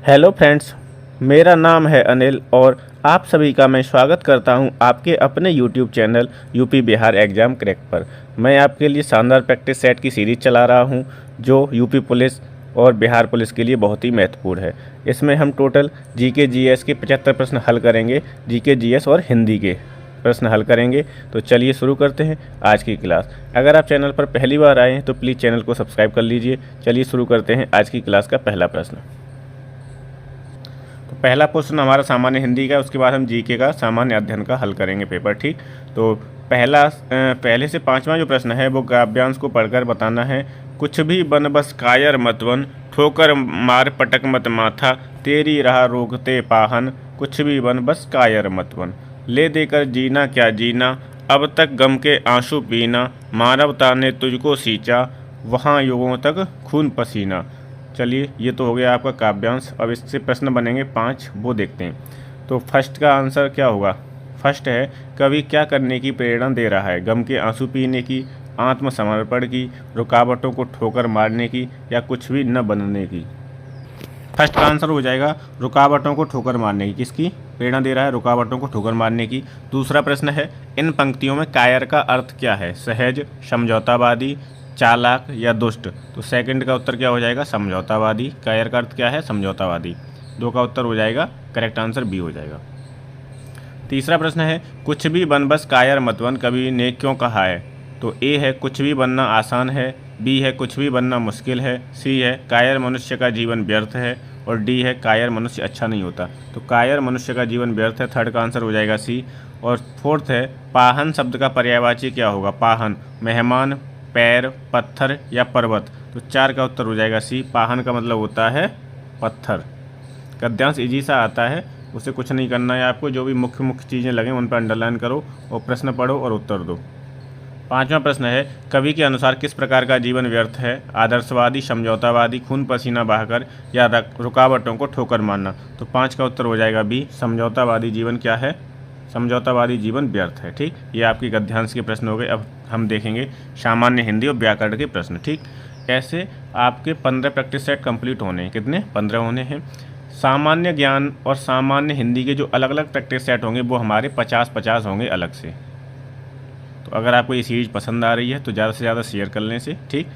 Hello friends, मेरा नाम है अनिल और आप सभी का मैं स्वागत करता हूं आपके अपने YouTube channel UP Bihar exam crack पर। मैं आपके लिए शानदार प्रैक्टिस सेट की सीरीज़ चला रहा हूं जो यूपी पुलिस और बिहार पुलिस के लिए बहुत ही महत्वपूर्ण है। इसमें हम टोटल जीके जीएस के 75 प्रश्न हल करेंगे। जीके जीएस और हिंदी के प्रश्न हल करेंगे। तो चलिए शुरू करते हैं आज की क्लास। अगर आप चैनल पर पहली बार आए हैं तो प्लीज़ चैनल को सब्सक्राइब कर लीजिए। चलिए शुरू करते हैं आज की क्लास का पहला प्रश्न। पहला क्वेश्चन हमारा सामान्य हिंदी का, उसके बाद हम जीके का सामान्य अध्ययन का हल करेंगे पेपर। ठीक, तो पहले से पांचवा जो प्रश्न है वो काव्यांश को पढ़कर बताना है। कुछ भी बन बस कायर मत बन, ठोकर मार पटक मत माथा, तेरी राह रोकते पाहन, कुछ भी बन बस कायर मत बन। ले देकर जीना क्या जीना, अब तक गम के आंसू पीना, मानवता ने तुझको सींचा, वहाँ युगों तक खून पसीना। चलिए, ये तो हो गया आपका काव्यांश। अब इससे प्रश्न बनेंगे 5, वो देखते हैं। तो फर्स्ट का आंसर क्या होगा? फर्स्ट है, कवि क्या करने की प्रेरणा दे रहा है? गम के आंसू पीने की, आत्मसमर्पण की, रुकावटों को ठोकर मारने की, या कुछ भी न बनने की। फर्स्ट का आंसर हो जाएगा रुकावटों को ठोकर मारने की। किसकी प्रेरणा दे रहा है? रुकावटों को ठोकर मारने की। दूसरा प्रश्न है, इन पंक्तियों में कायर का अर्थ क्या है? सहज, समझौतावादी, चालाक या दुष्ट। तो सेकंड का उत्तर क्या हो जाएगा? समझौतावादी। कायर का अर्थ क्या है? समझौतावादी। 2 का उत्तर हो जाएगा, करेक्ट आंसर बी हो जाएगा। तीसरा प्रश्न है, कुछ भी बन बस कायर मत बन, कवि ने क्यों कहा है? तो ए है कुछ भी बनना आसान है, बी है कुछ भी बनना मुश्किल है, सी है कायर मनुष्य का जीवन व्यर्थ है, और डी है कायर मनुष्य अच्छा नहीं होता। तो कायर मनुष्य का जीवन व्यर्थ है, थर्ड का आंसर हो जाएगा सी। और फोर्थ है, पाहन शब्द का पर्यायवाची क्या होगा? पाहन, मेहमान, पैर, पत्थर या पर्वत। तो 4 का उत्तर हो जाएगा सी। पाहन का मतलब होता है पत्थर। गद्यांश इजी सा आता है, उसे कुछ नहीं करना है आपको। जो भी मुख्य मुख्य चीज़ें लगें उन पर अंडरलाइन करो और प्रश्न पढ़ो और उत्तर दो। पांचवा प्रश्न है, कवि के अनुसार किस प्रकार का जीवन व्यर्थ है? आदर्शवादी, समझौतावादी, खून पसीना बहाकर, या रुकावटों को ठोकर मारना। तो 5 का उत्तर हो जाएगा बी। समझौतावादी जीवन क्या है? समझौतावादी जीवन व्यर्थ है। ठीक, ये आपके गद्यांश के प्रश्न हो गए। अब हम देखेंगे सामान्य हिंदी और व्याकरण के प्रश्न। ठीक, ऐसे आपके 15 प्रैक्टिस सेट कंप्लीट होने हैं। कितने? 15 होने हैं। सामान्य ज्ञान और सामान्य हिंदी के जो अलग अलग प्रैक्टिस सेट होंगे वो हमारे 50-50 होंगे अलग से। तो अगर आपको ये सीरीज पसंद आ रही है तो ज़्यादा से ज़्यादा शेयर कर लें इसे। ठीक,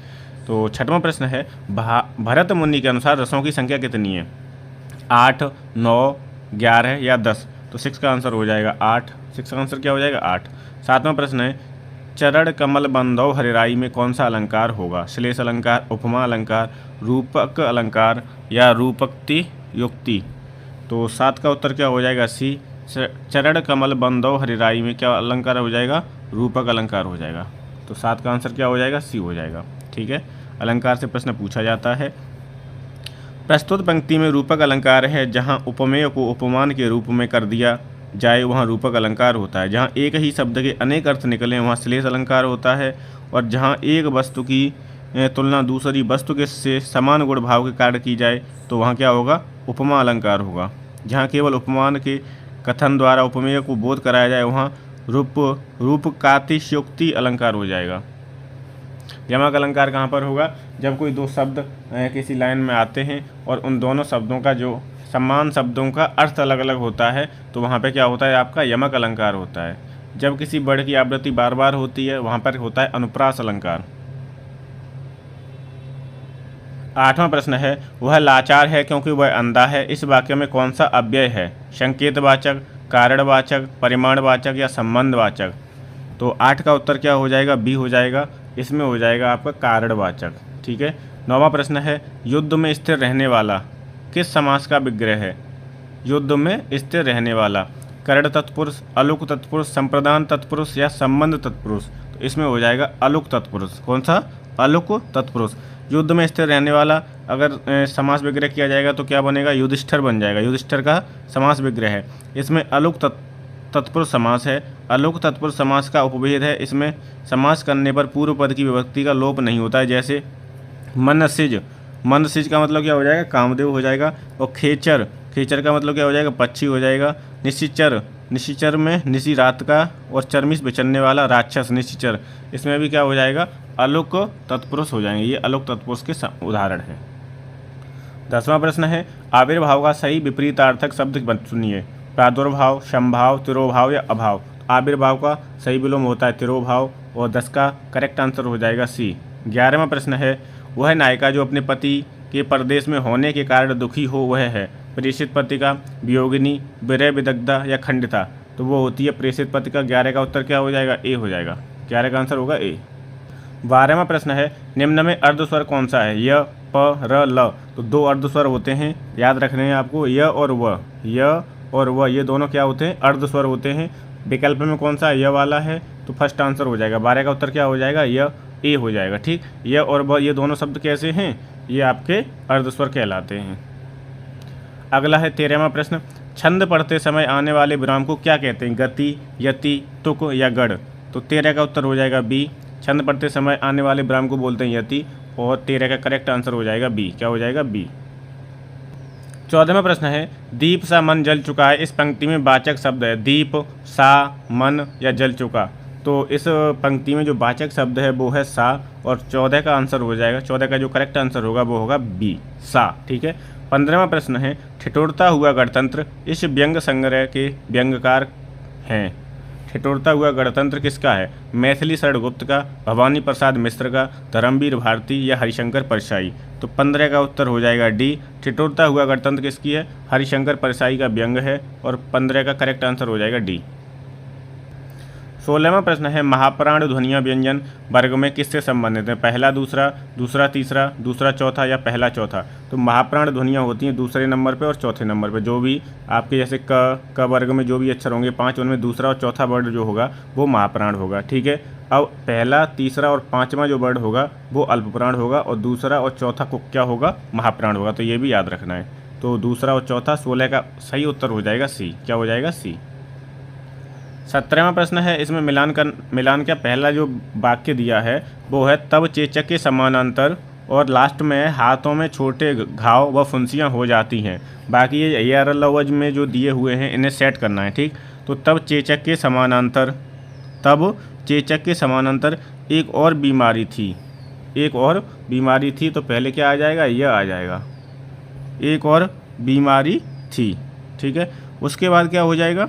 तो छठवां प्रश्न है, भरत मुनि के अनुसार रसों की संख्या कितनी है? 8, 9, 11 या 10। तो 6 का आंसर हो जाएगा 8। 6 का आंसर क्या हो जाएगा? 8। सातवां प्रश्न है, चरण कमल बंधौ हरिराई में कौन सा अलंकार होगा? श्लेष अलंकार, उपमा अलंकार, रूपक अलंकार या रूपक्ति युक्ति। तो 7 का उत्तर क्या हो जाएगा? सी। चरण कमल बंधौ हरिराई में क्या अलंकार हो जाएगा? रूपक अलंकार हो जाएगा। तो 7 का आंसर क्या हो जाएगा? सी हो जाएगा। ठीक है, अलंकार से प्रश्न पूछा जाता है। प्रस्तुत पंक्ति में रूपक अलंकार है, जहाँ उपमेय को उपमान के रूप में कर दिया जाए वहाँ रूपक अलंकार होता है। जहाँ एक ही शब्द के अनेक अर्थ निकलें वहाँ श्लेष अलंकार होता है। और जहाँ एक वस्तु की तुलना दूसरी वस्तु के से समान गुण भाव के कार्य की जाए तो वहाँ क्या होगा? उपमा अलंकार होगा। जहाँ केवल उपमान के कथन द्वारा उपमेय को बोध कराया जाए वहाँ रूपकातिशयोक्ति अलंकार हो जाएगा। यमक अलंकार कहाँ पर होगा? जब कोई 2 शब्द किसी लाइन में आते हैं और उन दोनों शब्दों का जो समान शब्दों का अर्थ अलग अलग होता है तो वहाँ पे क्या होता है? आपका यमक अलंकार होता है। जब किसी वर्ड की आवृत्ति बार बार होती है वहाँ पर होता है अनुप्रास अलंकार। 8वां प्रश्न है, वह लाचार है क्योंकि वह अंधा है, इस वाक्य में कौन सा अव्यय है? संकेतवाचक, कारणवाचक, परिमाणवाचक या संबंधवाचक। तो 8 का उत्तर क्या हो जाएगा? बी हो जाएगा। इसमें हो जाएगा आपका कारणवाचक। ठीक है। 9वां प्रश्न है, युद्ध में स्थिर रहने वाला किस समास का विग्रह है? युद्ध में स्थिर रहने वाला कर्ण तत्पुरुष, अलुक तत्पुरुष, संप्रदान तत्पुरुष या संबंध तत्पुरुष। तो इसमें हो जाएगा अलुक तत्पुरुष। कौन सा? अलुक तत्पुरुष। युद्ध में स्थिर रहने वाला अगर समास विग्रह किया जाएगा तो क्या बनेगा? युधिष्ठिर बन जाएगा। युधिष्ठिर का समास विग्रह है। इसमें अलुक तत्पुरुष समास है। अलुक तत्पुरुष समास का उपभेद है, इसमें समास करने पर पूर्व पद की विभक्ति का लोप नहीं होता है। जैसे मनसिज, मनसिज का मतलब क्या हो जाएगा? कामदेव हो जाएगा। और खेचर, खेचर का मतलब क्या हो जाएगा? पक्षी हो जाएगा। निशिचर, निशिचर में निशी रात का और चरमिस बिचरने वाला राक्षस निशिचर। इसमें भी क्या हो जाएगा? अलुक तत्पुरुष हो जाएंगे। ये अलुक तत्पुरुष के उदाहरण हैं। 10वां प्रश्न है आविर्भाव का सही विपरीतार्थक शब्द सुनिए। प्रादुर्भाव, समभाव, तिरोभाव या अभाव। आविर्भाव का सही विलोम होता है तिरोभाव और 10 का करेक्ट आंसर हो जाएगा सी। 11वां प्रश्न है वह नायिका जो अपने पति के परदेश में होने के कारण दुखी हो वह है प्रेषित पत्रिका, वियोगिनी, विरह विदग्धा या खंडिता। तो वो होती है प्रेषित पत्रिका। 11 का उत्तर क्या हो जाएगा? ए हो जाएगा। 11 का आंसर होगा ए। 12वां प्रश्न है निम्न में अर्धस्वर कौन सा है? य, प, र, ल। तो 2 अर्धस्वर होते हैं, याद रखने हैं आपको, य और व। य और व ये दोनों क्या होते हैं? अर्धस्वर होते हैं। विकल्प में कौन सा य वाला है? तो फर्स्ट आंसर हो जाएगा। 12 का उत्तर क्या हो जाएगा? य, ए हो जाएगा। ठीक, य और व ये दोनों शब्द कैसे हैं? ये आपके अर्धस्वर कहलाते हैं। अगला है 13वां प्रश्न छंद पढ़ते समय आने वाले विराम को क्या कहते हैं? गति, यति, तुक या गढ़। तो 13 का उत्तर हो जाएगा बी। छंद पढ़ते समय आने वाले विराम को बोलते हैं यति और 13 का करेक्ट आंसर हो जाएगा बी। क्या हो जाएगा? बी। 14वां प्रश्न है दीप सा मन जल चुका है। इस पंक्ति में वाचक शब्द है दीप, सा, मन या जल चुका। तो इस पंक्ति में जो वाचक शब्द है वो है सा और 14 का आंसर हो जाएगा। 14 का जो करेक्ट आंसर होगा वो होगा बी, सा। ठीक है। 15वां प्रश्न है ठिठुरता हुआ गणतंत्र इस व्यंग संग्रह के व्यंगकार हैं। ठिठुरता हुआ गणतंत्र किसका है? मैथिली शरण गुप्त का, भवानी प्रसाद मिश्र का, धर्मवीर भारती या हरिशंकर परसाई। तो 15 का उत्तर हो जाएगा डी। ठिठुरता हुआ गणतंत्र किसकी है? हरिशंकर परसाई का व्यंग है और 15 का करेक्ट आंसर हो जाएगा डी। 16वां प्रश्न है महाप्राण ध्वनियाँ व्यंजन वर्ग में किससे संबंधित है? पहला दूसरा, दूसरा तीसरा, दूसरा चौथा या पहला चौथा। तो महाप्राण ध्वनियाँ होती हैं दूसरे नंबर पे और चौथे नंबर पे। जो भी आपके जैसे क वर्ग में जो भी अक्षर होंगे 5, उनमें दूसरा और चौथा वर्ड जो होगा वो महाप्राण होगा। ठीक है। अब पहला, तीसरा और 5वां जो वर्ड होगा वो अल्पप्राण होगा और दूसरा और चौथा को क्या होगा? महाप्राण होगा। तो ये भी याद रखना है। तो दूसरा और चौथा 16 का सही उत्तर हो जाएगा सी। क्या हो जाएगा? सी। 17वां प्रश्न है इसमें मिलान का पहला जो वाक्य दिया है वो है तब चेचक के समानांतर और लास्ट में हाथों में छोटे घाव व फुंसियाँ हो जाती हैं। बाकी ये आर लवज में जो दिए हुए हैं इन्हें सेट करना है। ठीक, तो तब चेचक के समानांतर, तब चेचक के समानांतर एक और बीमारी थी, एक और बीमारी थी। तो पहले क्या आ जाएगा? यह आ जाएगा, एक और बीमारी थी। ठीक है। उसके बाद क्या हो जाएगा?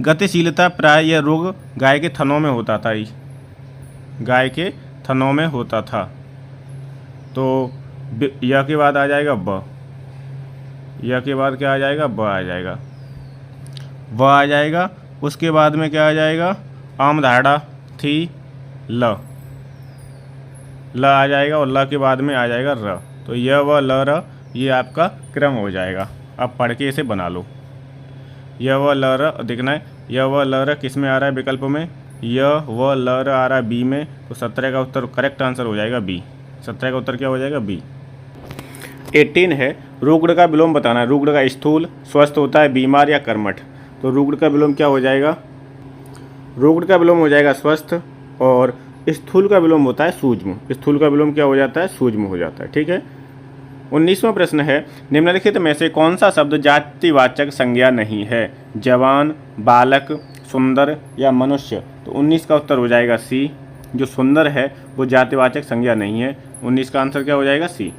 गतिशीलता प्राय यह रोग गाय के थनों में होता था, गाय के थनों में होता था। तो यह के बाद आ जाएगा ब, यह के बाद क्या आ जाएगा? ब आ जाएगा, व आ जाएगा। उसके बाद में क्या आ जाएगा? आम धारणा थी, ल आ जाएगा और ल के बाद में आ जाएगा र। तो यह व ल र ये आपका क्रम हो जाएगा। अब पढ़ के इसे बना लो। यह व ल र देखना है, यह व ल र किस में आ रहा है? विकल्प में। यह व ल र आ रहा है बी में। तो 17 का उत्तर करेक्ट आंसर हो जाएगा बी। 17 का उत्तर क्या हो जाएगा? बी। 18 है रुग्ण का विलोम बताना है। रुग्ण का स्थूल, स्वस्थ होता है, बीमार या कर्मठ। तो रुग्ण का विलोम क्या हो जाएगा? रुग्ण का विलोम हो जाएगा स्वस्थ और स्थूल का विलोम होता है सूक्ष्म। स्थूल का विलोम क्या हो जाता है? सूक्ष्म हो जाता है। ठीक है। 19वां प्रश्न है निम्नलिखित में से कौन सा शब्द जातिवाचक संज्ञा नहीं है? जवान, बालक, सुंदर या मनुष्य। तो 19 का उत्तर हो जाएगा सी। जो सुंदर है वो जातिवाचक संज्ञा नहीं है। 19 का आंसर क्या हो जाएगा? सी।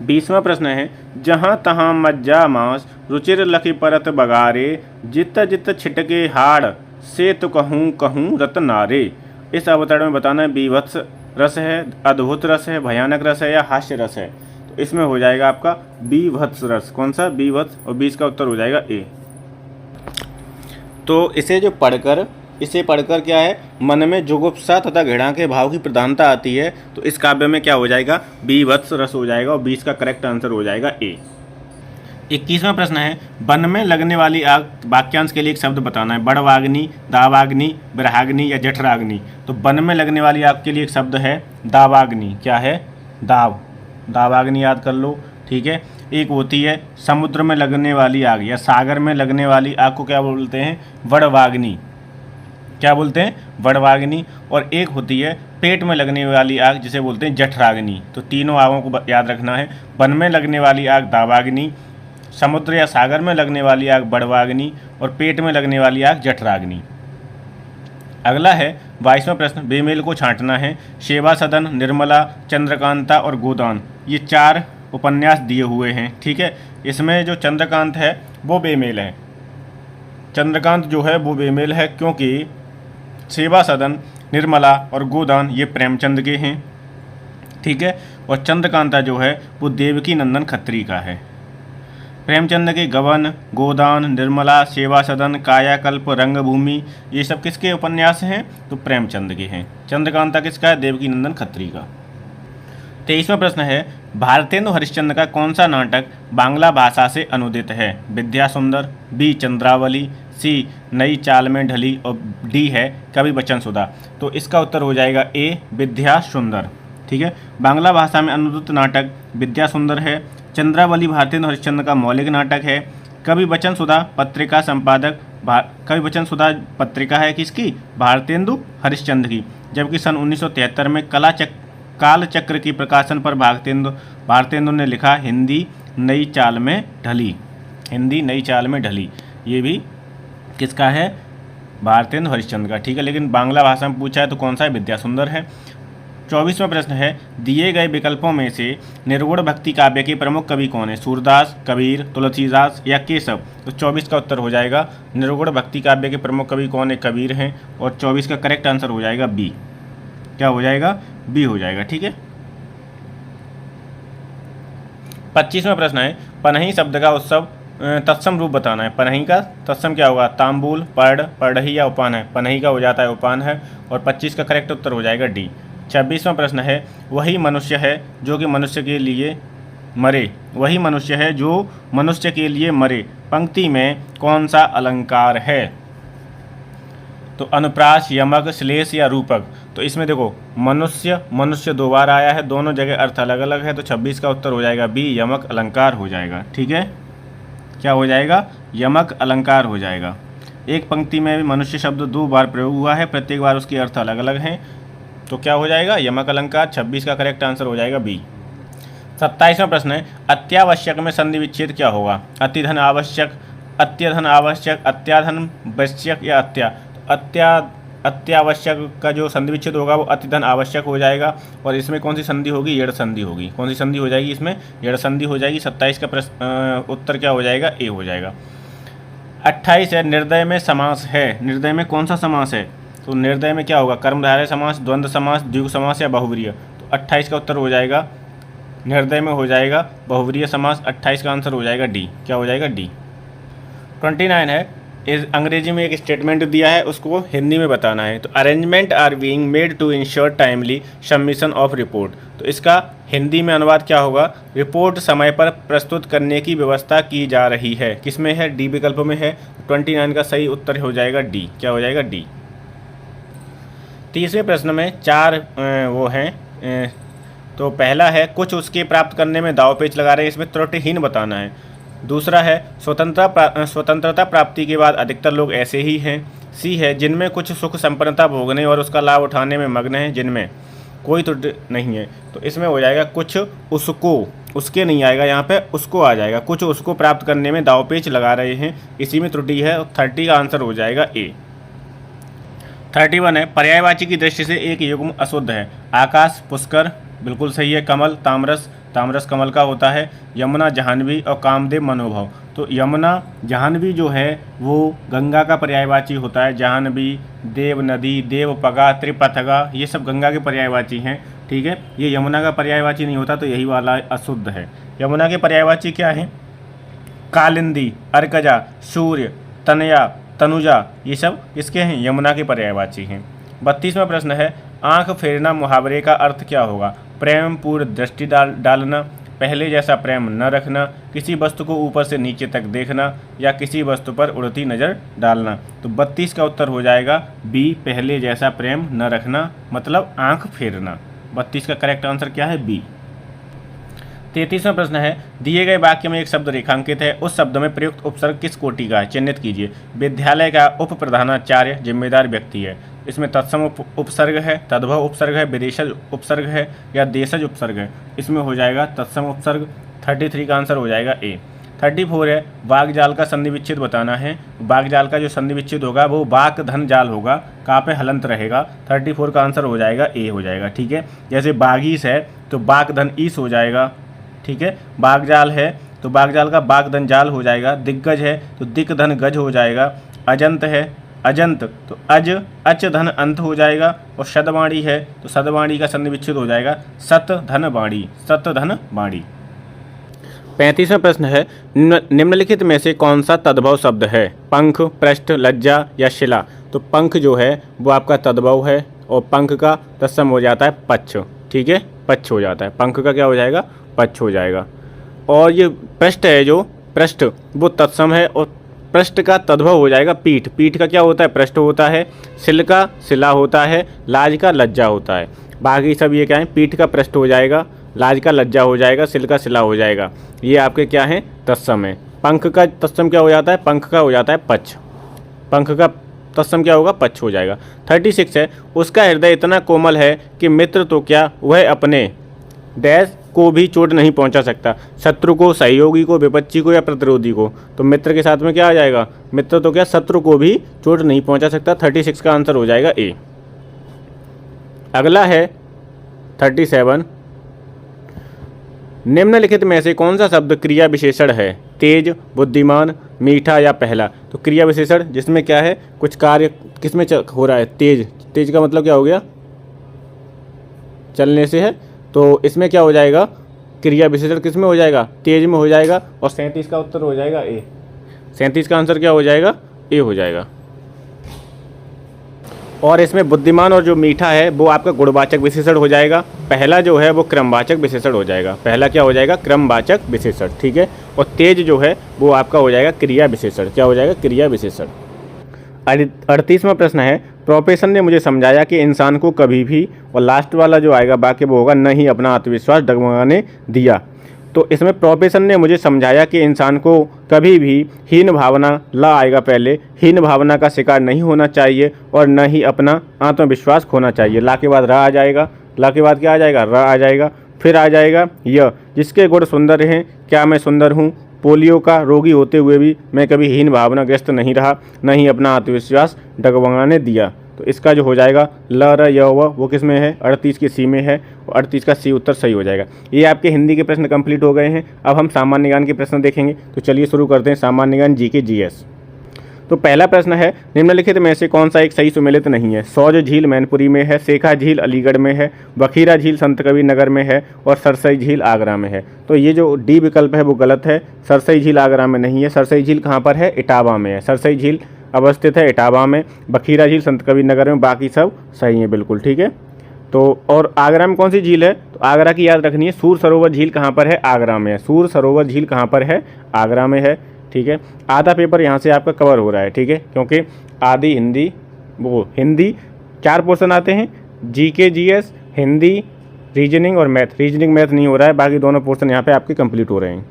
20वां प्रश्न है जहाँ तहाँ मज्जा मांस रुचिर लखी परत बगारे जित जित छिटके हाड़ से तो कहूँ कहूँ रतनारे। इस अवतरण में बताना है बीभत्स रस है, अद्भुत रस है, भयानक रस है या हास्य रस है। तो इसमें हो जाएगा आपका बीभत्स रस। कौन सा? बीभत्स। और 20 का उत्तर हो जाएगा ए। तो इसे पढ़कर क्या है? मन में जुगुप्सा तथा घृणा के भाव की प्रधानता आती है। तो इस काव्य में क्या हो जाएगा? बीभत्स रस हो जाएगा और 20 का करेक्ट आंसर हो जाएगा ए। 21वां प्रश्न है वन में लगने वाली आग वाक्यांश के लिए एक शब्द बताना है। बड़वाग्नि, दावाग्नि, विरहाग्नि या जठराग्नि। तो वन में लगने वाली आग के लिए एक शब्द है दावाग्नि। क्या है? दावाग्नि याद कर लो। ठीक है। एक होती है समुद्र में लगने वाली आग या सागर में लगने वाली आग को क्या बोलते हैं? वड़वाग्नि। क्या बोलते हैं? वड़वाग्नि। और एक होती है पेट में लगने वाली आग जिसे बोलते हैं जठराग्नि। तो तीनों आगों को याद रखना है। वन में लगने वाली आग दावाग्नि, समुद्र या सागर में लगने वाली आग बड़वाग्नि और पेट में लगने वाली आग जठराग्नि। अगला है 22वां प्रश्न, बेमेल को छांटना है। सेवा सदन, निर्मला, चंद्रकांता और गोदान, ये 4 उपन्यास दिए हुए हैं। ठीक है, इसमें जो चंद्रकांत है वो बेमेल है। चंद्रकांत जो है वो बेमेल है क्योंकि सेवा सदन, निर्मला और गोदान ये प्रेमचंद के हैं। ठीक है, और चंद्रकांता जो है वो देवकी नंदन खत्री का है। प्रेमचंद के गबन, गोदान, निर्मला, सेवा सदन, कायाकल्प, रंगभूमि, ये सब किसके उपन्यास हैं? तो प्रेमचंद के हैं। चंद्रकांता किसका है? देवकी नंदन खत्री का। 23वां प्रश्न है, भारतेंदु हरिश्चंद्र का कौन सा नाटक बांग्ला भाषा से अनुदित है? विद्या सुंदर, बी चंद्रावली, सी नई चाल में ढली और डी है कवि बचन सुधा। तो इसका उत्तर हो जाएगा ए विद्या सुंदर। ठीक है, बांग्ला भाषा में अनुदित नाटक विद्या सुंदर है। चंद्रावली भारतेंदु हरिश्चंद्र का मौलिक नाटक है। कवि बचन सुधा पत्रिका संपादक कवि बचन सुधा पत्रिका है किसकी? भारतेंदु हरिश्चंद्र की। जबकि सन 1973 में कालचक्र की प्रकाशन पर भारतेंदु ने लिखा हिंदी नई चाल में ढली। हिंदी नई चाल में ढली, ये भी किसका है? भारतेंदु हरिश्चंद्र का। ठीक है, लेकिन बांग्ला भाषा में पूछा है तो कौन सा है? विद्या सुंदर है। 24वां प्रश्न है, दिए गए विकल्पों में से निर्गुण भक्ति काव्य के प्रमुख कवि कौन है? सूरदास, कबीर, तुलसीदास या केशव? तो 24 का उत्तर हो जाएगा निर्गुण भक्ति काव्य के प्रमुख कवि कौन है? कबीर हैं। और 24 का करेक्ट आंसर हो जाएगा बी। क्या हो जाएगा? बी हो जाएगा। ठीक है, 25वां प्रश्न है, पनही शब्द का उत्सव तत्सम रूप बताना है। पनही का तत्सम क्या होगा? तांबूल, पढ़, पढ़ही या उपान है? पनही का हो जाता है उपान है। और 25 का करेक्ट उत्तर हो जाएगा डी। 26वां प्रश्न है, वही मनुष्य है जो कि मनुष्य के लिए मरे। वही मनुष्य है जो मनुष्य के लिए मरे पंक्ति में कौन सा अलंकार है? तो अनुप्रास, यमक, श्लेष या रूपक? तो इसमें देखो मनुष्य 2 बार आया है, दोनों जगह अर्थ अलग अलग है। तो 26 का उत्तर हो जाएगा बी यमक अलंकार हो जाएगा। ठीक है, क्या हो जाएगा? यमक अलंकार हो जाएगा। एक पंक्ति में भी मनुष्य शब्द 2 बार प्रयोग हुआ है, प्रत्येक बार उसके अर्थ अलग अलग हैं। तो क्या हो जाएगा? यमक अलंकार। 26 का करेक्ट आंसर हो जाएगा बी। 27वां प्रश्न है, अत्यावश्यक में संधि विच्छेद क्या होगा? अतिधन आवश्यक, अत्यधन आवश्यक, अत्याधन आवश्यक या अत्यावश्यक का जो संधि विच्छेद होगा वो अतिधन आवश्यक हो जाएगा। और इसमें कौन सी संधि होगी? यड़ संधि होगी। कौन सी संधि हो जाएगी? इसमें यड़ संधि हो जाएगी। 27 का प्रश्न उत्तर क्या हो जाएगा? ए हो जाएगा। 28 है, निर्दय में समास है। निर्दय में कौन सा समास है? तो निर्दय में क्या होगा? कर्मधारय समास, द्वंद्व समास, द्विगु समास या बहुव्रीय? तो 28 का उत्तर हो जाएगा निर्दय में हो जाएगा बहुव्रीय समास। 28 का आंसर हो जाएगा डी। क्या हो जाएगा? डी। 29 है, इस अंग्रेजी में एक स्टेटमेंट दिया है, उसको हिंदी में बताना है। तो arrangement are being made to ensure timely submission of report. तो इसका हिंदी में अनुवाद क्या होगा? रिपोर्ट समय पर प्रस्तुत करने की व्यवस्था की जा रही है। किसमें है? डी विकल्प में है। 29 का सही उत्तर हो जाएगा डी। क्या हो जाएगा? डी। 30वें प्रश्न में 4 वो हैं। तो पहला है, कुछ उसके प्राप्त करने में दावपेच लगा रहे हैं, इसमें त्रुटिहीन बताना है। दूसरा है, स्वतंत्रता प्राप्ति के बाद अधिकतर लोग ऐसे ही हैं। सी है, जिनमें कुछ सुख संपन्नता भोगने और उसका लाभ उठाने में मग्न हैं, जिनमें कोई त्रुटि नहीं है। तो इसमें हो जाएगा कुछ उसको, उसके नहीं आएगा यहाँ पे, उसको आ जाएगा। कुछ उसको प्राप्त करने में दावपेच लगा रहे हैं, इसी में त्रुटि है। 30 का आंसर हो जाएगा ए। 31 है, पर्यायवाची की दृष्टि से एक युग्म अशुद्ध है। आकाश, पुष्कर, बिल्कुल सही है। कमल, तामरस, तामरस कमल का होता है। यमुना, जाह्नवी और कामदेव, मनोभव। तो यमुना, जाह्नवी जो है वो गंगा का पर्यायवाची होता है। जाह्नवी, देव नदी, देवपगा, त्रिपथगा, ये सब गंगा के पर्यायवाची हैं। ठीक है, ये यमुना का पर्यायवाची नहीं होता, तो यही वाला अशुद्ध है। यमुना के पर्यायवाची क्या है? कालिंदी, अर्कजा, सूर्य, तनया, तनुजा, ये सब इसके हैं, यमुना के पर्यायवाची हैं। 32वां प्रश्न है, आंख फेरना मुहावरे का अर्थ क्या होगा? प्रेम पूर्ण दृष्टि डालना, पहले जैसा प्रेम न रखना, किसी वस्तु को ऊपर से नीचे तक देखना या किसी वस्तु पर उड़ती नज़र डालना। तो 32 का उत्तर हो जाएगा बी, पहले जैसा प्रेम न रखना, मतलब आंख फेरना। 32 का करेक्ट आंसर क्या है? बी। 33वां प्रश्न है, दिए गए वाक्य में एक शब्द रेखांकित है, उस शब्द में प्रयुक्त उपसर्ग किस कोटि का है? चिन्हित कीजिए। विद्यालय का उप प्रधानाचार्य जिम्मेदार व्यक्ति है। इसमें तत्सम उपसर्ग है, तद्भव उपसर्ग है, विदेशज उपसर्ग है या देशज उपसर्ग है? इसमें हो जाएगा तत्सम उपसर्ग। 33 का आंसर हो जाएगा ए। 34 है वाक जाल का संधि विच्छेद बताना है। वाक जाल का जो संधि विच्छेद होगा वो वाक धन जाल होगा, कहाँ पे हलंत रहेगा। 34 का आंसर हो जाएगा ए हो जाएगा, ठीक है। जैसे बागीस है तो वाक धन ईस हो जाएगा, ठीक है। बाग जाल है तो बाग जाल का बाग धन जाल हो जाएगा। दिग्गज है तो दिक धन गज हो जाएगा। अजंत है अजंत तो अज अच धन अंत हो जाएगा। और शतवाणी है तो शतवाणी का संधि विच्छेद हो जाएगा सत धन वाणी, सत धन वाणी। 35वां प्रश्न है निम्नलिखित में से कौन सा तद्भव शब्द है? पंख, पृष्ठ, लज्जा या शिला। तो पंख जो है वो आपका तद्भव है और पंख का तत्सम हो जाता है पक्ष, ठीक है, पक्ष हो जाता है। पंख का क्या हो जाएगा? पक्ष हो जाएगा। और ये पृष्ठ है जो पृष्ठ वो तत्सम है और पृष्ठ का तद्भव हो जाएगा पीठ। पीठ का क्या होता है? पृष्ठ होता है। शिल का शिला होता है। लाज का लज्जा होता है। बाकी सब ये क्या है? पीठ का पृष्ठ हो जाएगा, लाज का लज्जा हो जाएगा, शिल का शिला हो जाएगा। ये आपके क्या है? तत्सम है। पंख का तत्सम क्या हो जाता है? पंख का हो जाता है पक्ष। पंख का तत्सम क्या होगा? पक्ष हो जाएगा। 36 है उसका हृदय इतना कोमल है कि मित्र तो क्या वह अपने डैश को भी चोट नहीं पहुंचा सकता। शत्रु को, सहयोगी को, विपक्षी को या प्रतिरोधी को। तो मित्र के साथ में क्या आ जाएगा? मित्र तो क्या शत्रु को भी चोट नहीं पहुंचा सकता। 36 का आंसर हो जाएगा ए। अगला है 37। निम्नलिखित में से कौन सा शब्द क्रिया विशेषण है? तेज, बुद्धिमान, मीठा या पहला। तो क्रिया विशेषण जिसमें क्या है? कुछ कार्य किसमें हो रहा है? तेज। तेज का मतलब क्या हो गया? चलने से है। तो इसमें क्या हो जाएगा? क्रिया विशेषण किस में हो जाएगा? तेज में हो जाएगा। और 37 का उत्तर हो जाएगा ए। 37 का आंसर क्या हो जाएगा? ए हो जाएगा। और इसमें बुद्धिमान और जो मीठा है वो आपका गुणवाचक विशेषण हो जाएगा। पहला जो है वो क्रमवाचक विशेषण हो जाएगा। पहला क्या हो जाएगा? क्रमवाचक विशेषण, ठीक है। और तेज जो है वो आपका हो जाएगा क्रिया विशेषण। क्या हो जाएगा? क्रिया विशेषण। 38वां प्रश्न है प्रोफेसर ने मुझे समझाया कि इंसान को कभी भी, और लास्ट वाला जो आएगा बाकी वो होगा, नहीं अपना आत्मविश्वास डगमगाने दिया। तो इसमें प्रोफेसर ने मुझे समझाया कि इंसान को कभी भी हीन भावना, ला आएगा पहले, हीन भावना का शिकार नहीं होना चाहिए और न ही अपना आत्मविश्वास खोना चाहिए। ला के बाद रा आ जाएगा, ला के बाद क्या आ जाएगा? रा आ जाएगा। फिर आ जाएगा यह, जिसके गुण सुंदर हैं, क्या मैं सुंदर हूँ? पोलियो का रोगी होते हुए भी मैं कभी हीन भावनाग्रस्त नहीं रहा, न ही अपना आत्मविश्वास डगमगाने दिया। तो इसका जो हो जाएगा ल र य व वो किस में है? 38 की सी में है और 38 का सी उत्तर सही हो जाएगा। ये आपके हिंदी के प्रश्न कंप्लीट हो गए हैं। अब हम सामान्य ज्ञान के प्रश्न देखेंगे। तो चलिए शुरू करते हैं सामान्य ज्ञान जीके जीएस। तो पहला प्रश्न है निम्नलिखित में से कौन सा एक सही सुमेलित नहीं है? सौज झील मैनपुरी में है, शेखा झील अलीगढ़ में है, बखीरा झील संत कबीर नगर में है और सरसई झील आगरा में है। तो ये जो डी विकल्प है वो गलत है। सरसई झील आगरा में नहीं है। सरसई झील कहाँ पर है? इटावा में है। सरसई झील अवस्थित है इटावा में। बखीरा झील संत कबीर नगर में। बाकी सब सही है बिल्कुल, ठीक है। तो और आगरा में कौन सी झील है? तो आगरा की याद रखनी है। सूर सरोवर झील कहाँ पर है? आगरा में है। सूर सरोवर झील कहाँ पर है? आगरा में है, ठीक है। आधा पेपर यहाँ से आपका कवर हो रहा है, ठीक है, क्योंकि आधी हिंदी, वो हिंदी 4 पोर्शन आते हैं, जीके जीएस, हिंदी, रीजनिंग और मैथ। रीजनिंग मैथ नहीं हो रहा है, बाकी दोनों पोर्शन यहाँ पे आपके कंप्लीट हो रहे हैं।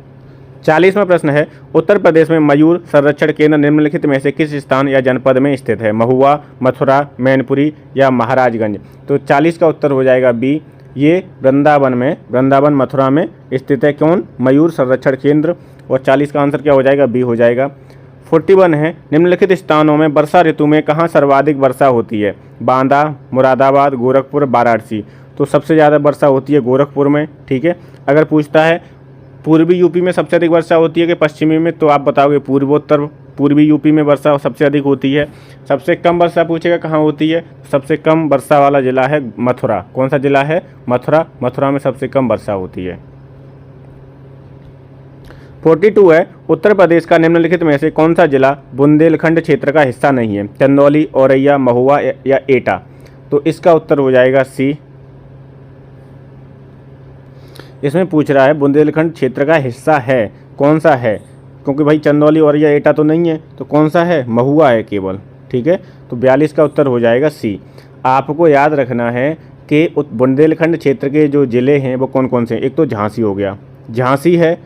40वां प्रश्न है उत्तर प्रदेश में मयूर संरक्षण केंद्र निम्नलिखित में से किस स्थान या जनपद में स्थित है? महुआ, मथुरा, मैनपुरी या महाराजगंज। तो 40 का उत्तर हो जाएगा बी। ये वृंदावन में, वृंदावन मथुरा में स्थित है। कौन? मयूर संरक्षण केंद्र। और 40 का आंसर क्या हो जाएगा? बी हो जाएगा। 41 है निम्नलिखित स्थानों में वर्षा ऋतु में कहाँ सर्वाधिक वर्षा होती है? बांदा, मुरादाबाद, गोरखपुर, वाराणसी। तो सबसे ज़्यादा वर्षा होती है गोरखपुर में, ठीक है। अगर पूछता है पूर्वी यूपी में सबसे अधिक वर्षा होती है कि पश्चिमी में, तो आप बताओगे पूर्वोत्तर, पूर्वी यूपी में वर्षा सबसे अधिक होती है। सबसे कम वर्षा पूछेगा कहाँ होती है? सबसे कम वर्षा वाला जिला है मथुरा। कौन सा जिला है? मथुरा। मथुरा में सबसे कम वर्षा होती है। 42 है उत्तर प्रदेश का निम्नलिखित में से कौन सा जिला बुंदेलखंड क्षेत्र का हिस्सा नहीं है? चंदौली, औरैया, महुआ या एटा। तो इसका उत्तर हो जाएगा सी। इसमें पूछ रहा है बुंदेलखंड क्षेत्र का हिस्सा है, कौन सा है? क्योंकि भाई चंदौली, औरैया, एटा तो नहीं है, तो कौन सा है? महुआ है केवल, ठीक है। तो 42 का उत्तर हो जाएगा सी। आपको याद रखना है कि बुंदेलखंड क्षेत्र के जो ज़िले हैं वो कौन कौन से हैं? एक तो झांसी हो गया, झांसी है।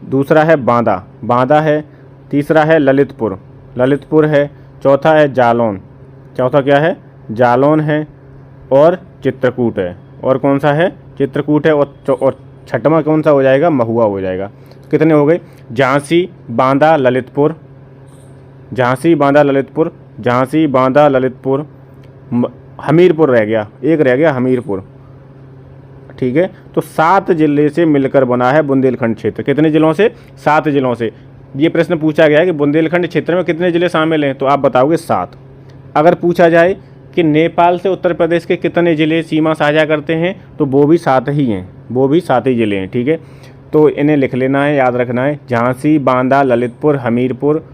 दूसरा है बांदा, बांदा है। तीसरा है ललितपुर, ललितपुर है। चौथा है जालौन, चौथा क्या है? जालौन है। और चित्रकूट है। और कौन सा है? चित्रकूट है। और छठवां कौन सा हो जाएगा? महुआ हो जाएगा। कितने हो गए? झांसी, बांदा, ललितपुर, झांसी, बांदा, ललितपुर, झांसी, बांदा, ललितपुर, हमीरपुर रह गया, एक रह गया हमीरपुर। ठीक है, तो 7 जिले से मिलकर बना है बुंदेलखंड क्षेत्र। कितने जिलों से? 7 जिलों से। ये प्रश्न पूछा गया है कि बुंदेलखंड क्षेत्र में कितने जिले शामिल हैं, तो आप बताओगे 7। अगर पूछा जाए कि नेपाल से उत्तर प्रदेश के कितने जिले सीमा साझा करते हैं, तो वो भी 7 ही हैं, वो भी 7 ही जिले हैं। ठीक है, तो इन्हें लिख लेना है, याद रखना है। झांसी, बांदा, ललितपुर, हमीरपुर,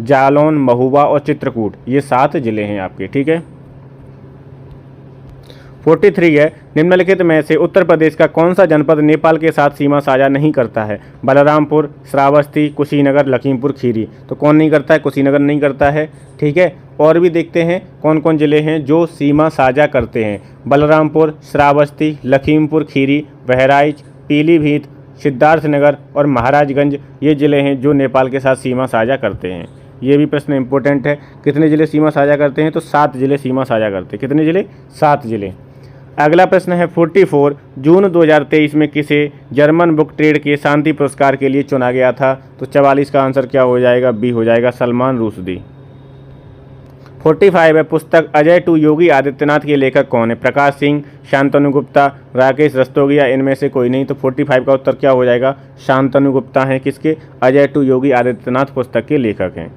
जालौन, महुआ और चित्रकूट, ये 7 जिले हैं आपके। ठीक है। 43 है, निम्नलिखित में से उत्तर प्रदेश का कौन सा जनपद नेपाल के साथ सीमा साझा नहीं करता है? बलरामपुर, श्रावस्ती, कुशीनगर, लखीमपुर खीरी। तो कौन नहीं करता है? कुशीनगर नहीं करता है। ठीक है, और भी देखते हैं कौन कौन जिले हैं जो सीमा साझा करते हैं। बलरामपुर, श्रावस्ती, लखीमपुर खीरी, बहराइच, पीलीभीत, सिद्धार्थनगर और महाराजगंज, ये जिले हैं जो नेपाल के साथ सीमा साझा करते हैं। ये भी प्रश्न इंपॉर्टेंट है। कितने जिले सीमा साझा करते हैं? तो 7 जिले सीमा साझा करते हैं। कितने जिले? 7 जिले। अगला प्रश्न है 44, जून 2023 में किसे जर्मन बुक ट्रेड के शांति पुरस्कार के लिए चुना गया था? तो 44 का आंसर क्या हो जाएगा? बी हो जाएगा, सलमान रुश्दी। 45 है, पुस्तक अजय टू योगी आदित्यनाथ के लेखक कौन है? प्रकाश सिंह, शांतनु गुप्ता, राकेश रस्तोगिया, इनमें से कोई नहीं। तो 45 का उत्तर क्या हो जाएगा? शांतनु गुप्ता हैं। किसके? अजय टू योगी आदित्यनाथ पुस्तक के लेखक हैं।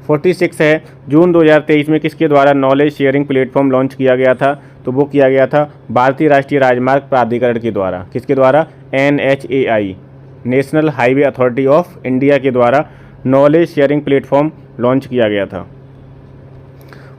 46 है, जून 2023 में किसके द्वारा नॉलेज शेयरिंग प्लेटफॉर्म लॉन्च किया गया था? तो वो किया गया था भारतीय राष्ट्रीय राजमार्ग प्राधिकरण के द्वारा। किसके द्वारा? NHAI, national highway authority of India के द्वारा नॉलेज शेयरिंग प्लेटफॉर्म लॉन्च किया गया था।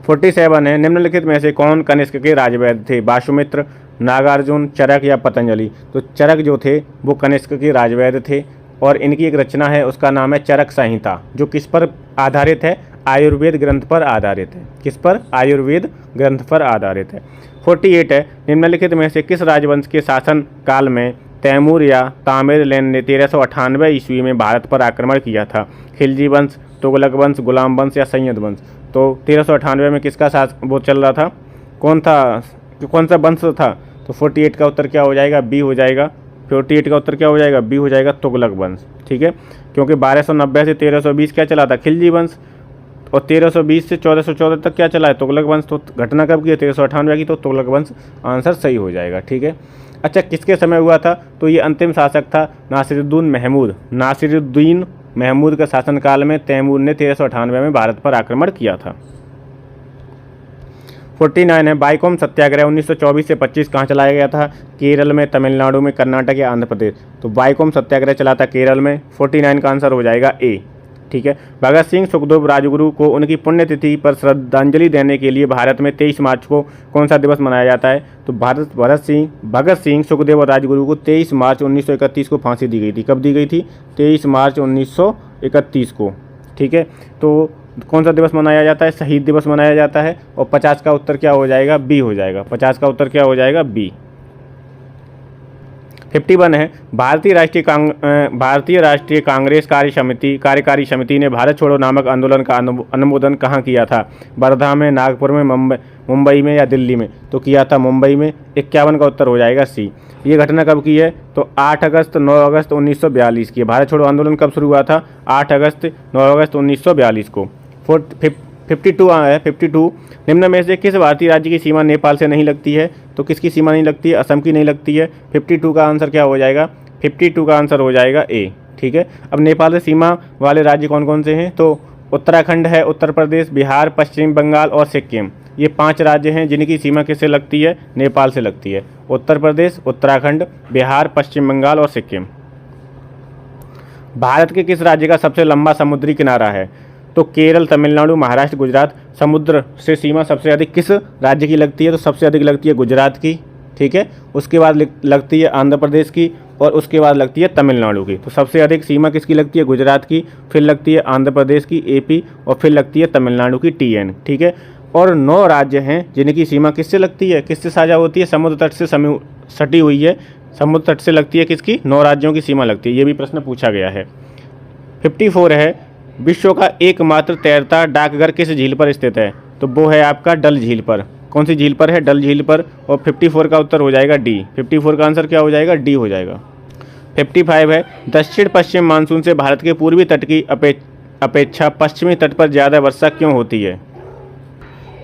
47 है, निम्नलिखित में से कौन कनिष्क के राजवैद्य थे? वासुमित्र, नागार्जुन, चरक या पतंजलि? तो चरक जो थे वो कनिष्क के राजवैद्य थे और इनकी एक रचना है, उसका नाम है चरक संहिता, जो किस पर आधारित है? आयुर्वेद ग्रंथ पर आधारित है। किस पर? आयुर्वेद ग्रंथ पर आधारित है। 48 है, निम्नलिखित में से किस राजवंश के शासन काल में तैमूर या तामिरलैन ने 1398 ईस्वी में भारत पर आक्रमण किया था? खिलजी वंश, तुगलक वंश, गुलाम वंश या सैयद वंश? तो 1398 में किसका शासन वो चल रहा था? कौन था? कौन सा वंश था? तो 48 का उत्तर क्या हो जाएगा? बी हो जाएगा। 48 का उत्तर क्या हो जाएगा? बी हो जाएगा, तुगलक वंश। ठीक है, क्योंकि 1290 से 1320 क्या चला था? खिलजी वंश, और 1320 से 1414 तक क्या चला है? तुगलक वंश। तो घटना कब की है? 1398 की। तो तुगलक वंश आंसर सही हो जाएगा। ठीक है। अच्छा, किसके समय हुआ था? तो ये अंतिम शासक था नासिरुद्दीन महमूद। नासिरुद्दीन महमूद के शासनकाल में तैमूर ने 1398 में भारत पर आक्रमण किया था। 49 है, बाइकोम सत्याग्रह 1924 से 25 कहाँ चलाया गया था? केरल में, तमिलनाडु में, कर्नाटक या आंध्र प्रदेश? तो बाइकोम सत्याग्रह चला था केरल में। 49 का आंसर हो जाएगा ए। ठीक है। भगत सिंह, सुखदेव, राजगुरु को उनकी पुण्यतिथि पर श्रद्धांजलि देने के लिए भारत में 23 मार्च को कौन सा दिवस मनाया जाता है? तो भगत सिंह, सुखदेव और राजगुरु को 23 मार्च 1931 को फांसी दी गई थी। कब दी गई थी? 23 मार्च 1931 को। ठीक है, तो कौन सा दिवस मनाया जाता है? शहीद दिवस मनाया जाता है। और 50 का उत्तर क्या हो जाएगा? बी हो जाएगा। 50 का उत्तर क्या हो जाएगा? बी। 51 है, भारतीय राष्ट्रीय कांग्रेस कार्यकारी समिति ने भारत छोड़ो नामक आंदोलन का अनुमोदन कहाँ किया था? वर्धा में, नागपुर में, मुंबई में या दिल्ली में? तो किया था मुंबई में। 51 का उत्तर हो जाएगा सी। ये घटना कब की है? तो 8 अगस्त 9 अगस्त 1942 की। भारत छोड़ो आंदोलन कब शुरू हुआ था? 8 अगस्त 9 अगस्त 1942 को। 52 निम्न में से किस भारतीय राज्य की सीमा नेपाल से नहीं लगती है? तो किसकी सीमा नहीं लगती है? असम की नहीं लगती है। 52 का आंसर क्या हो जाएगा? 52 का आंसर हो जाएगा ए। ठीक है, अब नेपाल से सीमा वाले राज्य कौन कौन से हैं? तो उत्तराखंड है, उत्तर प्रदेश, बिहार, पश्चिम बंगाल और सिक्किम। ये 5 राज्य हैं जिनकी सीमा किससे लगती है? नेपाल से लगती है। उत्तर प्रदेश, उत्तराखंड, बिहार, पश्चिम बंगाल और सिक्किम। भारत के किस राज्य का सबसे लंबा समुद्री किनारा है? तो केरल, तमिलनाडु, महाराष्ट्र, गुजरात। समुद्र से सीमा सबसे अधिक किस राज्य की लगती है? तो सबसे अधिक लगती है गुजरात की। ठीक है, उसके बाद लगती है आंध्र प्रदेश की और उसके बाद लगती है तमिलनाडु की। तो सबसे अधिक सीमा किसकी लगती है? गुजरात की, फिर लगती है आंध्र प्रदेश की AP और फिर लगती है तमिलनाडु की TN। ठीक है, और 9 राज्य हैं जिनकी सीमा किससे लगती है? किससे साझा होती है? समुद्र तट से सटी हुई है। समुद्र तट से लगती है किसकी? 9 राज्यों की सीमा लगती है। ये भी प्रश्न पूछा गया है। 54 है, विश्व का एकमात्र तैरता डाकघर किस झील पर स्थित है? तो वो है आपका डल झील पर। कौन सी झील पर है? डल झील पर। और 54 का उत्तर हो जाएगा डी। 54 का आंसर क्या हो जाएगा? डी हो जाएगा। 55 है, दक्षिण पश्चिम मानसून से भारत के पूर्वी तट की अपेक्षा पश्चिमी तट पर ज़्यादा वर्षा क्यों होती है?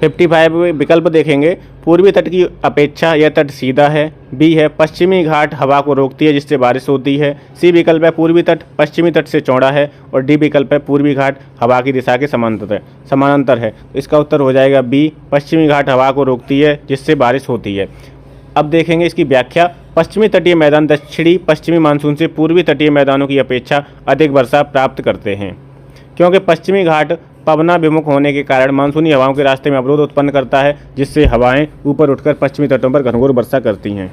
55 विकल्प देखेंगे, पूर्वी तट की अपेक्षा यह तट सीधा है, बी है पश्चिमी घाट हवा को रोकती है जिससे बारिश होती है, सी विकल्प है पूर्वी तट पश्चिमी तट से चौड़ा है, और डी विकल्प है पूर्वी घाट हवा की दिशा के समानांतर है। तो इसका उत्तर हो जाएगा बी, पश्चिमी घाट हवा को रोकती है जिससे बारिश होती है। अब देखेंगे इसकी व्याख्या। पश्चिमी तटीय मैदान दक्षिणी पश्चिमी मानसून से पूर्वी तटीय मैदानों की अपेक्षा अधिक वर्षा प्राप्त करते हैं, क्योंकि पश्चिमी घाट पवनाभिमुख होने के कारण मानसूनी हवाओं के रास्ते में अवरोध उत्पन्न करता है, जिससे हवाएं ऊपर उठकर पश्चिमी तटों पर घनघोर वर्षा करती हैं।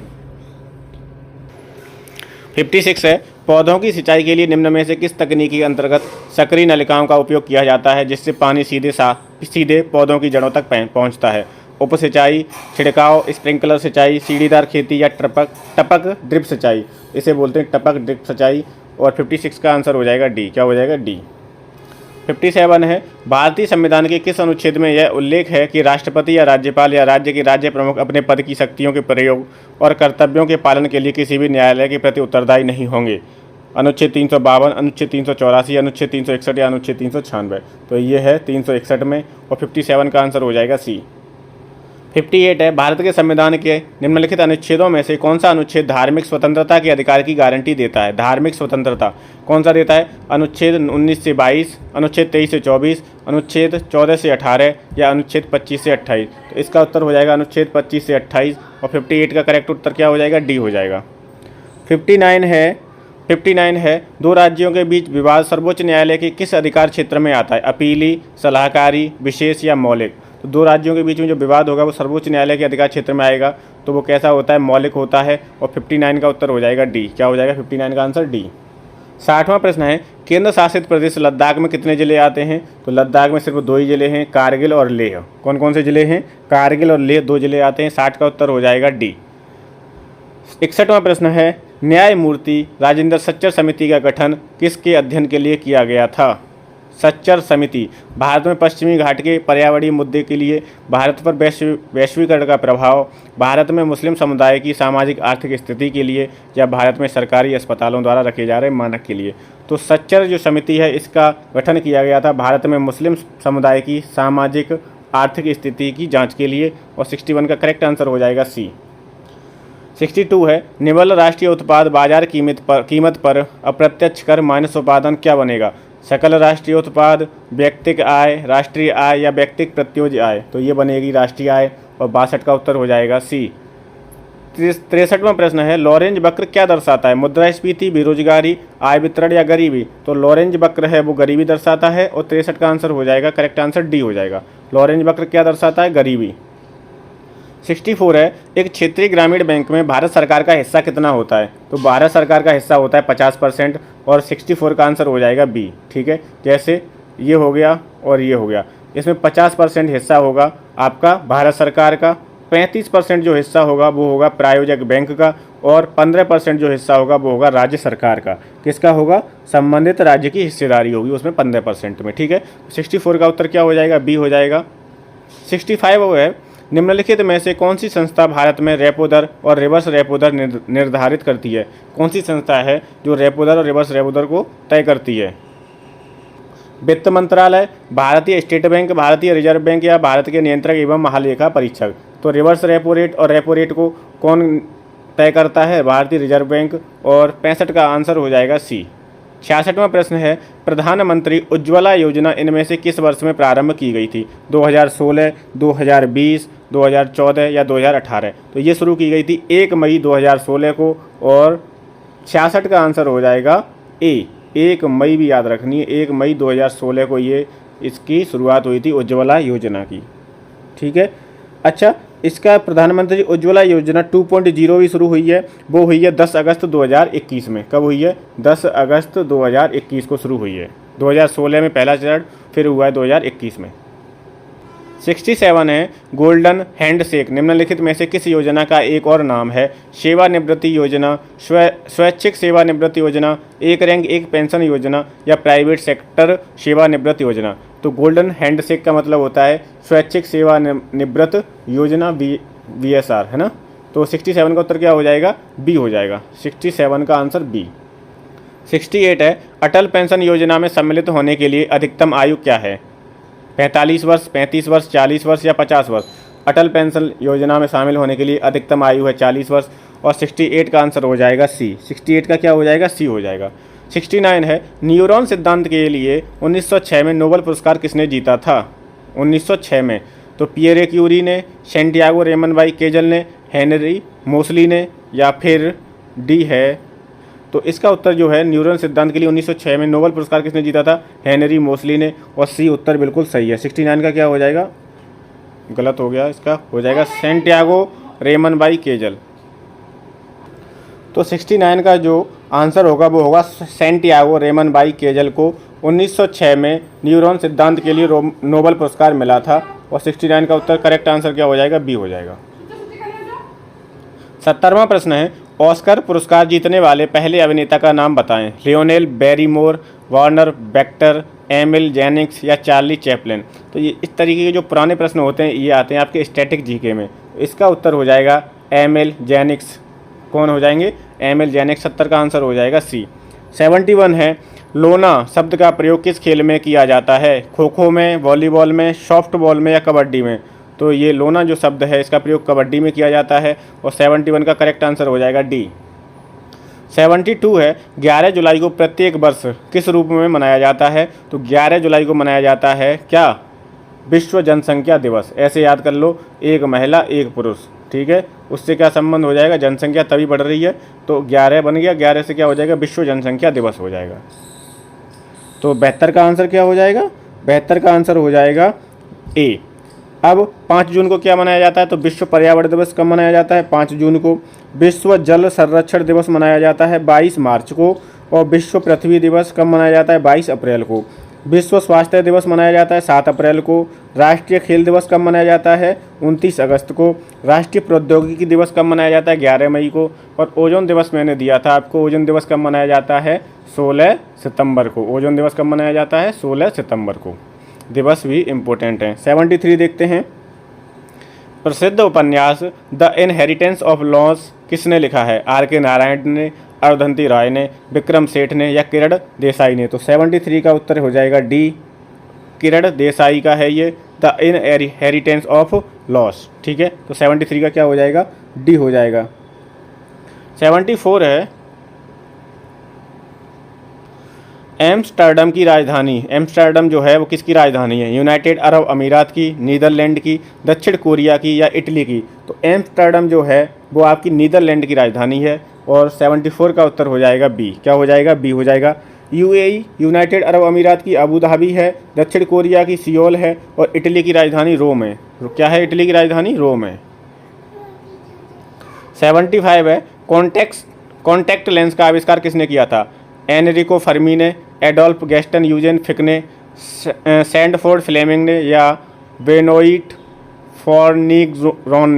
56 है, पौधों की सिंचाई के लिए निम्न में से किस तकनीक के अंतर्गत सक्रिय नलिकाओं का उपयोग किया जाता है जिससे पानी सीधे पौधों की जड़ों तक पहुंचता है? उप सिंचाई, छिड़काव, स्प्रिंकलर सिंचाई, सीढ़ीदार खेती या टपक ड्रिप सिंचाई। इसे बोलते हैं टपक ड्रिप सिंचाई। और 56 का आंसर हो जाएगा डी। क्या हो जाएगा? डी। 57 है, भारतीय संविधान के किस अनुच्छेद में यह उल्लेख है कि राष्ट्रपति या राज्यपाल या राज्य के राज्य प्रमुख अपने पद की शक्तियों के प्रयोग और कर्तव्यों के पालन के लिए किसी भी न्यायालय के प्रति उत्तरदायी नहीं होंगे? अनुच्छेद 352, अनुच्छेद 384, अनुच्छेद 361 या अनुच्छेद 396। तो ये है 361 में, और 57 का आंसर हो जाएगा सी। 58 है, भारत के संविधान के निम्नलिखित अनुच्छेदों में से कौन सा अनुच्छेद धार्मिक स्वतंत्रता के अधिकार की गारंटी देता है? धार्मिक स्वतंत्रता कौन सा देता है? अनुच्छेद 19 से 22, अनुच्छेद 23 से 24, अनुच्छेद 14 से 18 या अनुच्छेद 25 से 28। तो इसका उत्तर हो जाएगा अनुच्छेद 25 से 28, और 58 का करेक्ट उत्तर क्या हो जाएगा? डी हो जाएगा। 59 है, दो राज्यों के बीच विवाद सर्वोच्च न्यायालय के किस अधिकार क्षेत्र में आता है? अपीली, सलाहकारी, विशेष या मौलिक? तो दो राज्यों के बीच में जो विवाद होगा वो सर्वोच्च न्यायालय के अधिकार क्षेत्र में आएगा, तो वो कैसा होता है? मौलिक होता है। और 59 का उत्तर हो जाएगा डी। क्या हो जाएगा? 59 का आंसर डी। 60वां प्रश्न है, केंद्र शासित प्रदेश लद्दाख में कितने जिले आते हैं? तो लद्दाख में सिर्फ 2 ही जिले हैं, कारगिल और लेह। कौन कौन से जिले हैं? कारगिल और लेह 2 जिले आते हैं। 60 का उत्तर हो जाएगा डी। 61वां प्रश्न है, न्यायमूर्ति राजेंद्र सच्चर समिति का गठन किसके अध्ययन के लिए किया गया था? सच्चर समिति भारत में पश्चिमी घाट के पर्यावरणीय मुद्दे के लिए, भारत पर वैश्वीकरण का प्रभाव, भारत में मुस्लिम समुदाय की सामाजिक आर्थिक स्थिति के लिए, या भारत में सरकारी अस्पतालों द्वारा रखे जा रहे मानक के लिए। तो सच्चर जो समिति है इसका गठन किया गया था भारत में मुस्लिम समुदाय की सामाजिक आर्थिक स्थिति की जाँच के लिए, और 61 का करेक्ट आंसर हो जाएगा सी। 62 है, निवल राष्ट्रीय उत्पाद बाजार कीमत पर अप्रत्यक्ष कर माइनस उत्पादन क्या बनेगा? सकल राष्ट्रीय उत्पाद, व्यक्तिगत आय, राष्ट्रीय आय या व्यक्तिगत प्रत्योज्य आय? तो ये बनेगी राष्ट्रीय आय, और 62 का उत्तर हो जाएगा सी। 63वां प्रश्न है, लॉरेंज वक्र क्या दर्शाता है? मुद्रास्फीति, बेरोजगारी, आय वितरण या गरीबी? तो लॉरेंज वक्र है वो गरीबी दर्शाता है, और 63 का आंसर हो जाएगा, करेक्ट आंसर डी हो जाएगा। लॉरेंज वक्र क्या दर्शाता है? गरीबी। 64 है, एक क्षेत्रीय ग्रामीण बैंक में भारत सरकार का हिस्सा कितना होता है? तो भारत सरकार का हिस्सा होता है 50%, और 64 का आंसर हो जाएगा बी। ठीक है, जैसे ये हो गया और ये हो गया, इसमें 50% हिस्सा होगा आपका भारत सरकार का, 35% जो हिस्सा होगा वो होगा प्रायोजक बैंक का, और 15% जो हिस्सा होगा वो होगा राज्य सरकार का। किसका होगा? संबंधित राज्य की हिस्सेदारी होगी उसमें 15% में। ठीक है, 64 का उत्तर क्या हो जाएगा? बी हो जाएगा। 65 वो है, निम्नलिखित में से कौन सी संस्था भारत में रेपो दर और रिवर्स रेपो दर निर्धारित करती है? कौन सी संस्था है जो रेपो दर और रिवर्स रेपो दर को तय करती है? वित्त मंत्रालय, भारतीय स्टेट बैंक, भारतीय रिजर्व बैंक या भारत के नियंत्रक एवं महालेखा परीक्षक? तो रिवर्स रेपो रेट और रेपो रेट को कौन तय करता है? भारतीय रिजर्व बैंक, और 65 का आंसर हो जाएगा सी। 66वां प्रश्न है, प्रधानमंत्री उज्ज्वला योजना इनमें से किस वर्ष में प्रारंभ की गई थी? 2016, 2020, 2014 या 2018? तो ये शुरू की गई थी 1 मई 2016 को, और 66 का आंसर हो जाएगा ए। 1 मई भी याद रखनी है, 1 मई 2016 को ये इसकी शुरुआत हुई थी उज्ज्वला योजना की। ठीक है, अच्छा, इसका प्रधानमंत्री उज्ज्वला योजना 2.0 भी शुरू हुई है, वो हुई है 10 अगस्त 2021 में। कब हुई है? 10 अगस्त 2021 को शुरू हुई है। 2016 में पहला चरण, फिर हुआ है 2021 में। 67 है, गोल्डन हैंडशेक निम्नलिखित में से किस योजना का एक और नाम है? सेवानिवृत्ति योजना, स्वैच्छिक सेवानिवृत्ति योजना, एक रैंक एक पेंशन योजना या प्राइवेट सेक्टर सेवानिवृत्ति योजना? तो गोल्डन हैंडशेक का मतलब होता है स्वैच्छिक सेवानिवृत्त योजना, VSR, है ना। तो 67 का उत्तर क्या हो जाएगा? बी हो जाएगा। 67 का आंसर बी। 68 है, अटल पेंशन योजना में सम्मिलित होने के लिए अधिकतम आयु क्या है? 45 वर्ष, 35 वर्ष, 40 वर्ष या 50 वर्ष? अटल पेंशन योजना में शामिल होने के लिए अधिकतम आयु है 40 वर्ष और 68 का आंसर हो जाएगा सी। 68 का क्या हो जाएगा? सी हो जाएगा। 69 है, न्यूरॉन सिद्धांत के लिए 1906 में नोबेल पुरस्कार किसने जीता था? 1906 में तो पियरे क्यूरी ने, सैंटियागो रेमन बाई केजल ने, हेनरी मोसली ने या फिर डी है। तो इसका उत्तर जो है न्यूरॉन सिद्धांत के लिए 1906 में नोबेल पुरस्कार किसने जीता था? हेनरी मोसली ने। और सी उत्तर बिल्कुल सही है। 69 का क्या हो जाएगा? गलत हो गया, इसका हो जाएगा सैंटियागो रेमन बाई केजल। तो 69 का जो आंसर होगा वो होगा सैंटियागो रेमन बाई केजल को 1906 में न्यूरॉन सिद्धांत के लिए नोबेल पुरस्कार मिला था। और 69 का उत्तर करेक्ट आंसर क्या हो जाएगा? बी हो जाएगा। 70वां प्रश्न है, ऑस्कर पुरस्कार जीतने वाले पहले अभिनेता का नाम बताएं। Lionel Barrymore, Warner Baxter, Emil Jannings या चार्ली चैपलिन। तो ये इस तरीके के जो पुराने प्रश्न होते हैं ये आते हैं आपके स्टैटिक जीके में। इसका उत्तर हो जाएगा एमिल जेनिंग्स। कौन हो जाएंगे? Emil Jennings. 70 का आंसर हो जाएगा सी। 71 है, लोना शब्द का प्रयोग किस खेल में किया जाता है? खो खो में, वॉलीबॉल में, सॉफ्ट बॉल में या कबड्डी में? तो ये लोना जो शब्द है इसका प्रयोग कबड्डी में किया जाता है। और 71 का करेक्ट आंसर हो जाएगा डी। 72 है, 11 जुलाई को प्रत्येक वर्ष किस रूप में मनाया जाता है? तो 11 जुलाई को मनाया जाता है क्या? विश्व जनसंख्या दिवस। ऐसे याद कर लो, एक महिला एक पुरुष, ठीक है। उससे क्या संबंध हो जाएगा? जनसंख्या तभी बढ़ रही है तो 11 बन गया, 11 से क्या हो जाएगा? विश्व जनसंख्या दिवस हो जाएगा। तो 72 का आंसर क्या हो जाएगा? 72 का आंसर हो जाएगा ए। अब 5 जून को क्या मनाया जाता है? तो विश्व पर्यावरण दिवस कब मनाया जाता है? 5 जून को। विश्व जल संरक्षण दिवस मनाया जाता है 22 मार्च को। और विश्व पृथ्वी दिवस कब मनाया जाता है? 22 अप्रैल को। विश्व स्वास्थ्य दिवस मनाया जाता है 7 अप्रैल को। राष्ट्रीय खेल दिवस कब मनाया जाता है? 29 अगस्त को। राष्ट्रीय प्रौद्योगिकी दिवस कब मनाया जाता है? 11 मई को। और ओजोन दिवस मैंने दिया था आपको, ओजोन दिवस कब मनाया जाता है? 16 सितंबर को। ओजोन दिवस कब मनाया जाता है? 16 सितंबर को। दिवस भी इम्पोर्टेंट हैं। 73 देखते हैं, प्रसिद्ध उपन्यास द इनहेरिटेंस ऑफ लॉस किसने लिखा है? आर के नारायण ने, अरुंधति रॉय ने, विक्रम सेठ ने या किरण देसाई ने? तो 73 का उत्तर हो जाएगा डी, किरण देसाई का है ये, द इनहेरिटेंस ऑफ लॉस, ठीक है। तो 73 का क्या हो जाएगा? डी हो जाएगा। 74 है, एम्स्टर्डम की राजधानी, एम्स्टर्डम जो है वो किसकी राजधानी है? यूनाइटेड अरब अमीरात की, नीदरलैंड की, दक्षिण कोरिया की या इटली की? तो एम्स्टर्डम जो है वो आपकी नीदरलैंड की राजधानी है। और 74 का उत्तर हो जाएगा बी। क्या हो जाएगा? बी हो जाएगा। यूएई यूनाइटेड अरब अमीरात की अबू धाबी है, दक्षिण कोरिया की सियोल है और इटली की राजधानी रोम है। क्या है इटली की राजधानी? रोम है। 75 है, कॉन्टैक्ट लेंस का आविष्कार किसने किया था? एनरिको फर्मी ने, एडोल्फ गैस्टन यूजेन फिक ने, सैंडफोर्ड फ्लेमिंग ने या बेनोइट फोर्नीग्रोन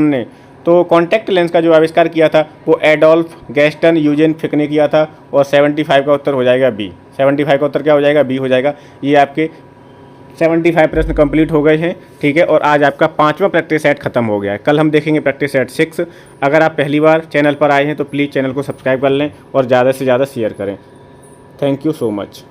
ने? तो कॉन्टैक्ट लेंस का जो आविष्कार किया था वो एडोल्फ गैस्टन यूजेन फिक ने किया था। और 75 का उत्तर हो जाएगा बी। 75 का उत्तर क्या हो जाएगा? बी हो जाएगा। ये आपके 75 प्रश्न कंप्लीट हो गए हैं, ठीक है। और आज आपका 5वां प्रैक्टिस सेट खत्म हो गया है। कल हम देखेंगे प्रैक्टिस सेट 6। अगर आप पहली बार चैनल पर आए हैं तो प्लीज़ चैनल को सब्सक्राइब कर लें और ज़्यादा से ज़्यादा शेयर करें। Thank you so much.